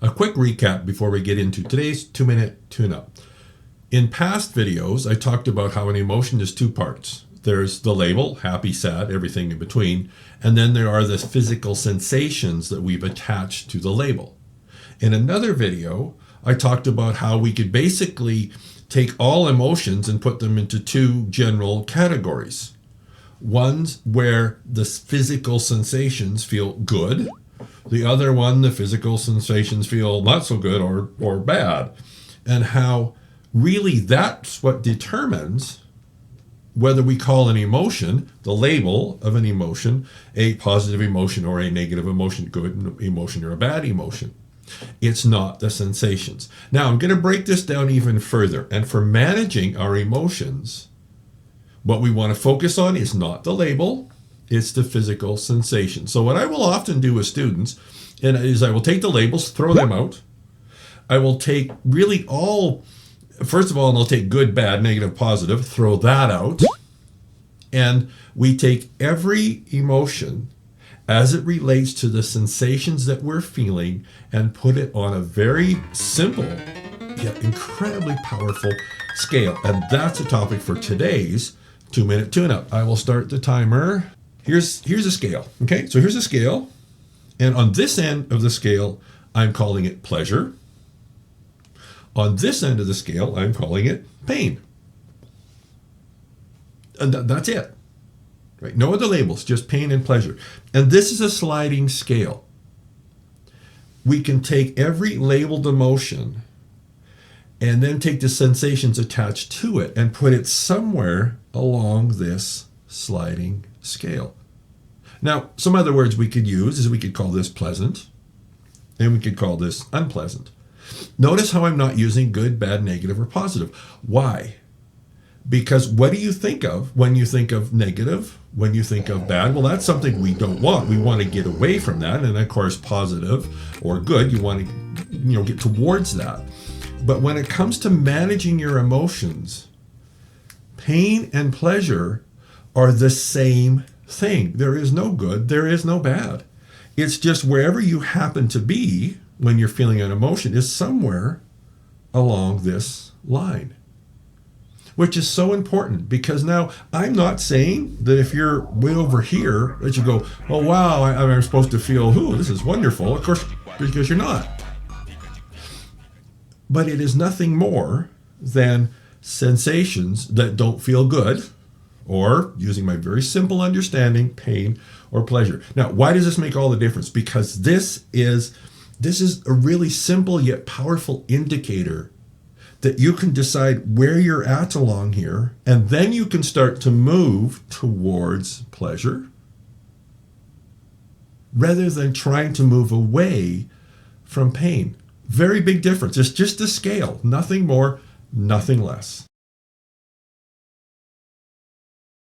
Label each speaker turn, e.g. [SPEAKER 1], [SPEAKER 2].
[SPEAKER 1] A quick recap before we get into today's 2-minute tune-up. In past videos, I talked about how an emotion is two parts. There's the label, happy, sad, everything in between, and then there are the physical sensations that we've attached to the label. In another video, I talked about how we could basically take all emotions and put them into two general categories. One's where the physical sensations feel good. The other one, the physical sensations feel not so good or bad. And how really that's what determines whether we call an emotion, the label of an emotion, a positive emotion or a negative emotion, good emotion or a bad emotion. It's not the sensations. Now, I'm going to break this down even further. And for managing our emotions, what we want to focus on is not the label, it's the physical sensation. So what I will often do with students is I will take the labels, throw them out. I will take really first of all, I'll take good, bad, negative, positive, throw that out. And we take every emotion as it relates to the sensations that we're feeling and put it on a very simple yet incredibly powerful scale. And that's a topic for today's 2-minute tune-up. I will start the timer. Here's a scale. Okay, so here's a scale. And on this end of the scale, I'm calling it pleasure. On this end of the scale, I'm calling it pain. And that's it. Right? No other labels, just pain and pleasure. And this is a sliding scale. We can take every labeled emotion and then take the sensations attached to it and put it somewhere along this sliding scale. Now, some other words we could use is we could call this pleasant and we could call this unpleasant. Notice how I'm not using good, bad, negative, or positive. Why? Because what do you think of when you think of negative, when you think of bad? Well, that's something we don't want. We want to get away from that. And of course, positive or good, you want to get towards that. But when it comes to managing your emotions, pain and pleasure are the same thing. There is no good, there is no bad. It's just wherever you happen to be when you're feeling an emotion is somewhere along this line, which is so important because now I'm not saying that if you're way over here that you go, oh, wow, I'm supposed to feel, ooh, this is wonderful. Of course, because you're not. But it is nothing more than sensations that don't feel good, or using my very simple understanding, pain or pleasure. Now, why does this make all the difference? Because this is a really simple yet powerful indicator that you can decide where you're at along here, and then you can start to move towards pleasure rather than trying to move away from pain. Very big difference. It's just a scale, nothing more, nothing less.